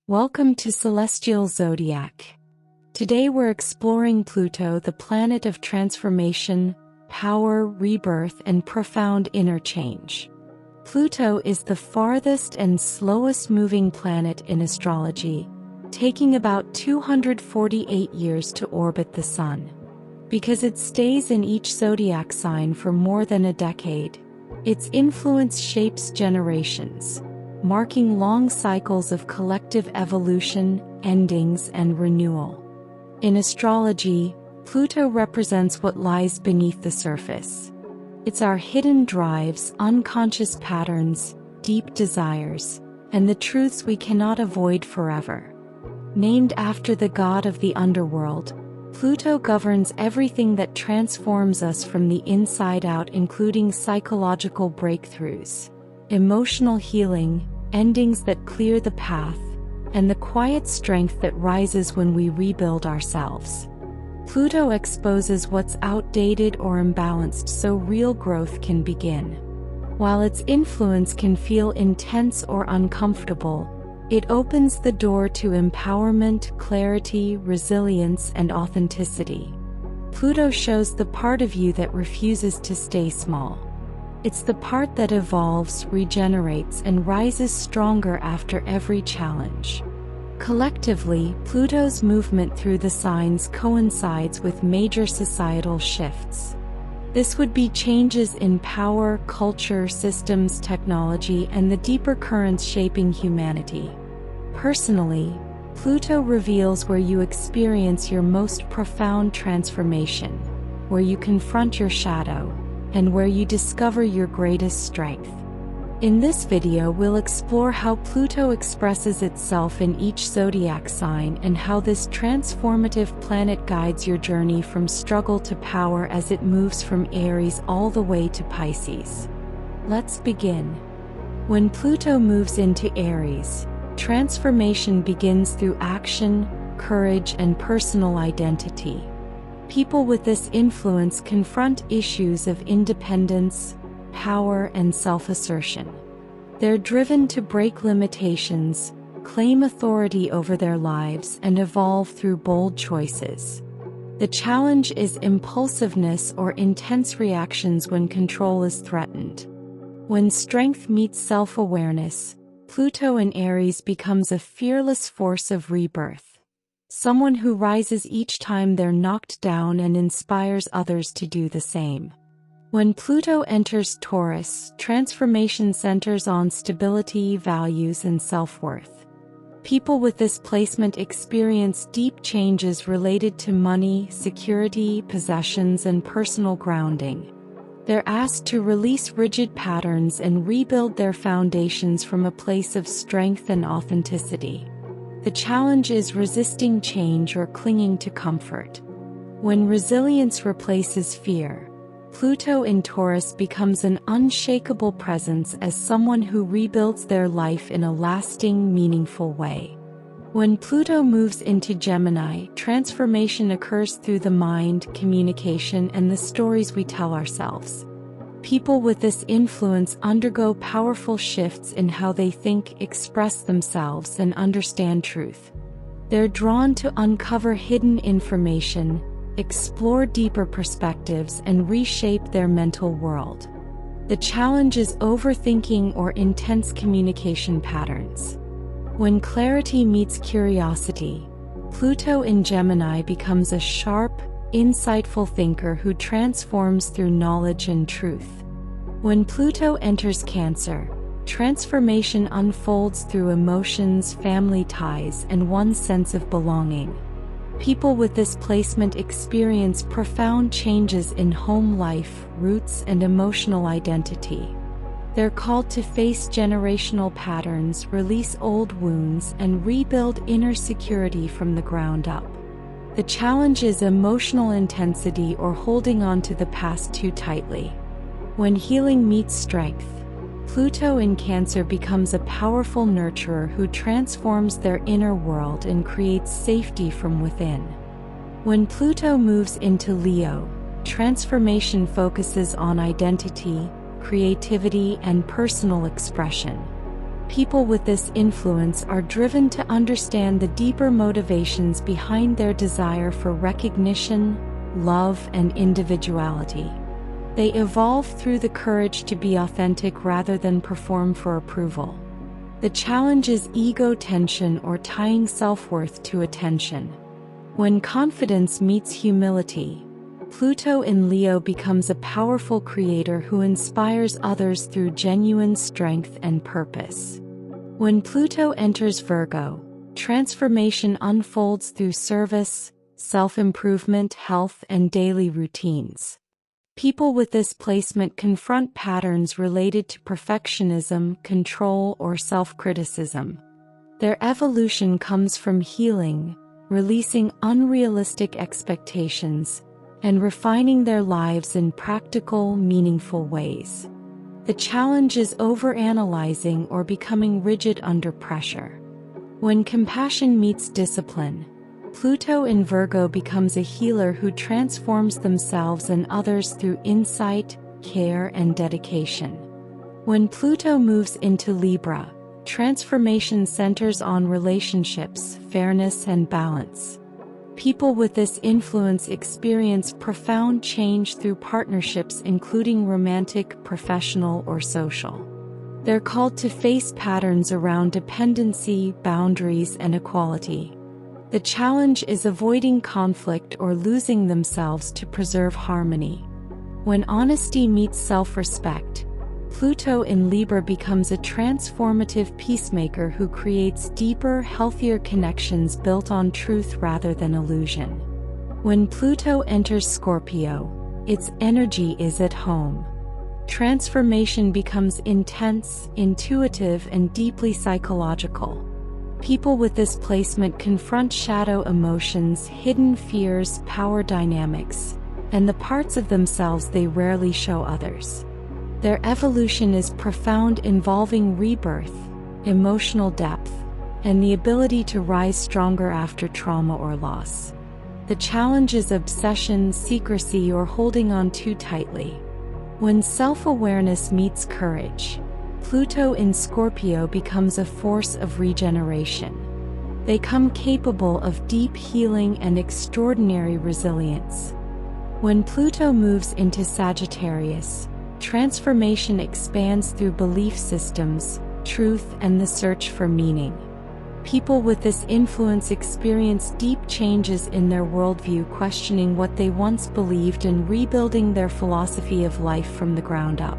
Welcome to Celestial Zodiac. Today we're exploring Pluto, the planet of transformation, power, rebirth, and profound inner change. Pluto is the farthest and slowest moving planet in astrology, taking about 248 years to orbit the Sun. Because it stays in each zodiac sign for more than a decade, its influence shapes generations, marking long cycles of collective evolution, endings, and renewal. In astrology, Pluto represents what lies beneath the surface. It's our hidden drives, unconscious patterns, deep desires, and the truths we cannot avoid forever. Named after the god of the underworld, Pluto governs everything that transforms us from the inside out, including psychological breakthroughs, emotional healing, endings that clear the path, and the quiet strength that rises when we rebuild ourselves. Pluto exposes what's outdated or imbalanced so real growth can begin. While its influence can feel intense or uncomfortable, it opens the door to empowerment, clarity, resilience, and authenticity. Pluto shows the part of you that refuses to stay small. It's the part that evolves, regenerates, and rises stronger after every challenge. Collectively, Pluto's movement through the signs coincides with major societal shifts. This would be changes in power, culture, systems, technology, and the deeper currents shaping humanity. Personally, Pluto reveals where you experience your most profound transformation, where you confront your shadow, and where you discover your greatest strength. In this video, we'll explore how Pluto expresses itself in each zodiac sign and how this transformative planet guides your journey from struggle to power as it moves from Aries all the way to Pisces. Let's begin. When Pluto moves into Aries, transformation begins through action, courage, and personal identity. People with this influence confront issues of independence, power, and self-assertion. They're driven to break limitations, claim authority over their lives, and evolve through bold choices. The challenge is impulsiveness or intense reactions when control is threatened. When strength meets self-awareness, Pluto in Aries becomes a fearless force of rebirth. Someone who rises each time they're knocked down and inspires others to do the same. When Pluto enters Taurus, transformation centers on stability, values, and self-worth. People with this placement experience deep changes related to money, security, possessions, and personal grounding. They're asked to release rigid patterns and rebuild their foundations from a place of strength and authenticity. The challenge is resisting change or clinging to comfort. When resilience replaces fear, Pluto in Taurus becomes an unshakable presence as someone who rebuilds their life in a lasting, meaningful way. When Pluto moves into Gemini, transformation occurs through the mind, communication, and the stories we tell ourselves. People with this influence undergo powerful shifts in how they think, express themselves, and understand truth. They're drawn to uncover hidden information, explore deeper perspectives, and reshape their mental world. The challenge is overthinking or intense communication patterns. When clarity meets curiosity, Pluto in Gemini becomes a sharp, insightful thinker who transforms through knowledge and truth. When Pluto enters Cancer, transformation unfolds through emotions, family ties, and one's sense of belonging. People with this placement experience profound changes in home life, roots, and emotional identity. They're called to face generational patterns, release old wounds, and rebuild inner security from the ground up. The challenge is emotional intensity or holding on to the past too tightly. When healing meets strength, Pluto in Cancer becomes a powerful nurturer who transforms their inner world and creates safety from within. When Pluto moves into Leo, transformation focuses on identity, creativity, and personal expression. People with this influence are driven to understand the deeper motivations behind their desire for recognition, love, and individuality. They evolve through the courage to be authentic rather than perform for approval. The challenge is ego tension, or tying self-worth to attention. When confidence meets humility, Pluto in Leo becomes a powerful creator who inspires others through genuine strength and purpose. When Pluto enters Virgo, transformation unfolds through service, self-improvement, health, and daily routines. People with this placement confront patterns related to perfectionism, control, or self-criticism. Their evolution comes from healing, releasing unrealistic expectations, and refining their lives in practical, meaningful ways. The challenge is overanalyzing or becoming rigid under pressure. When compassion meets discipline, Pluto in Virgo becomes a healer who transforms themselves and others through insight, care, and dedication. When Pluto moves into Libra, transformation centers on relationships, fairness, and balance. People with this influence experience profound change through partnerships, including romantic, professional, or social. They're called to face patterns around dependency, boundaries, and equality. The challenge is avoiding conflict or losing themselves to preserve harmony. When honesty meets self-respect, Pluto in Libra becomes a transformative peacemaker who creates deeper, healthier connections built on truth rather than illusion. When Pluto enters Scorpio, its energy is at home. Transformation becomes intense, intuitive, and deeply psychological. People with this placement confront shadow emotions, hidden fears, power dynamics, and the parts of themselves they rarely show others. Their evolution is profound, involving rebirth, emotional depth, and the ability to rise stronger after trauma or loss. The challenge is obsession, secrecy, or holding on too tightly. When self-awareness meets courage, Pluto in Scorpio becomes a force of regeneration. They come capable of deep healing and extraordinary resilience. When Pluto moves into Sagittarius, transformation expands through belief systems, truth, and the search for meaning. People with this influence experience deep changes in their worldview, questioning what they once believed and rebuilding their philosophy of life from the ground up.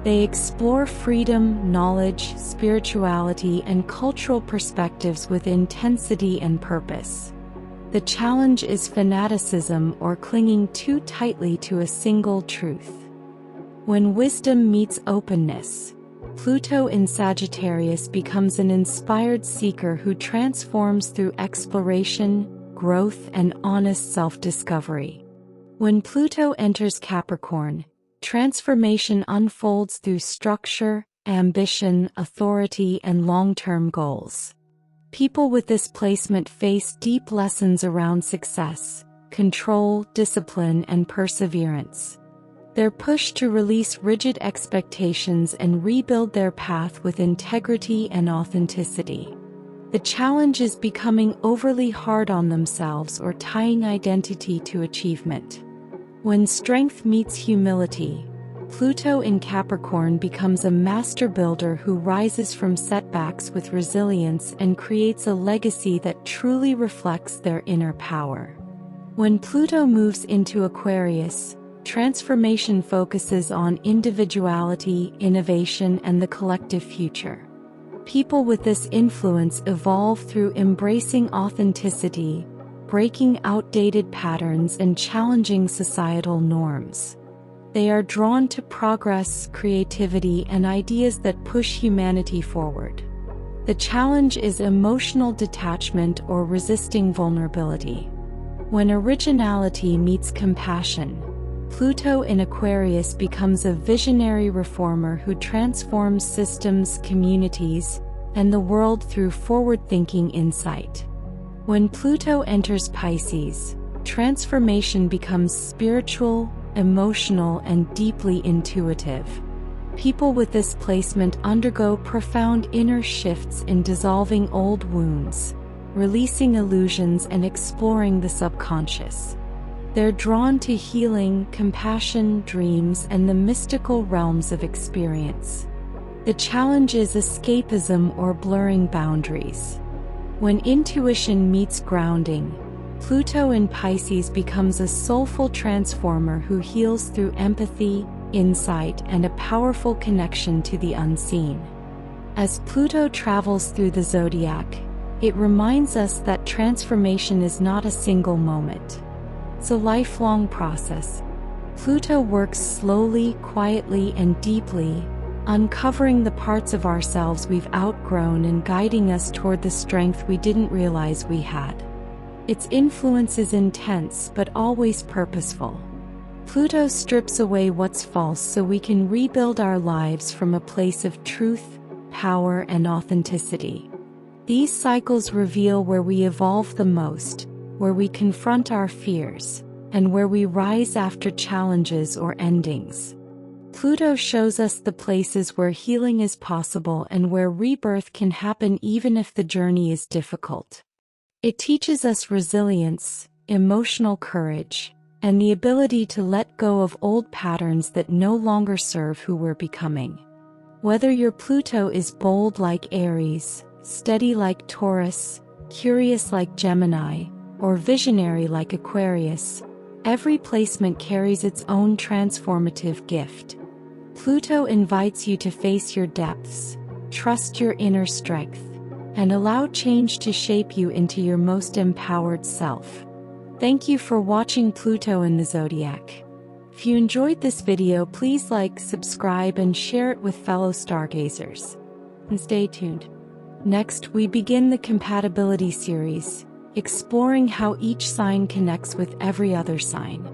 They explore freedom, knowledge, spirituality, and cultural perspectives with intensity and purpose. The challenge is fanaticism or clinging too tightly to a single truth. When wisdom meets openness, Pluto in Sagittarius becomes an inspired seeker who transforms through exploration, growth, and honest self-discovery. When Pluto enters Capricorn, transformation unfolds through structure, ambition, authority, and long-term goals. People with this placement face deep lessons around success, control, discipline, and perseverance. They're pushed to release rigid expectations and rebuild their path with integrity and authenticity. The challenge is becoming overly hard on themselves or tying identity to achievement. When strength meets humility, Pluto in Capricorn becomes a master builder who rises from setbacks with resilience and creates a legacy that truly reflects their inner power. When Pluto moves into Aquarius, transformation focuses on individuality, innovation, and the collective future. People with this influence evolve through embracing authenticity, breaking outdated patterns, and challenging societal norms. They are drawn to progress, creativity, and ideas that push humanity forward. The challenge is emotional detachment or resisting vulnerability. When originality meets compassion, Pluto in Aquarius becomes a visionary reformer who transforms systems, communities, and the world through forward-thinking insight. When Pluto enters Pisces, transformation becomes spiritual, emotional, and deeply intuitive. People with this placement undergo profound inner shifts in dissolving old wounds, releasing illusions and exploring the subconscious. They're drawn to healing, compassion, dreams, and the mystical realms of experience. The challenge is escapism or blurring boundaries. When intuition meets grounding, Pluto in Pisces becomes a soulful transformer who heals through empathy, insight, and a powerful connection to the unseen. As Pluto travels through the zodiac, it reminds us that transformation is not a single moment. It's a lifelong process. Pluto works slowly, quietly, and deeply, uncovering the parts of ourselves we've outgrown and guiding us toward the strength we didn't realize we had. Its influence is intense but always purposeful. Pluto strips away what's false so we can rebuild our lives from a place of truth, power, and authenticity. These cycles reveal where we evolve the most, where we confront our fears, and where we rise after challenges or endings. Pluto shows us the places where healing is possible and where rebirth can happen even if the journey is difficult. It teaches us resilience, emotional courage, and the ability to let go of old patterns that no longer serve who we're becoming. Whether your Pluto is bold like Aries, steady like Taurus, curious like Gemini, or visionary like Aquarius, every placement carries its own transformative gift. Pluto invites you to face your depths, trust your inner strength, and allow change to shape you into your most empowered self. Thank you for watching Pluto in the Zodiac. If you enjoyed this video, please like, subscribe, and share it with fellow stargazers. And stay tuned. Next, we begin the compatibility series, exploring how each sign connects with every other sign.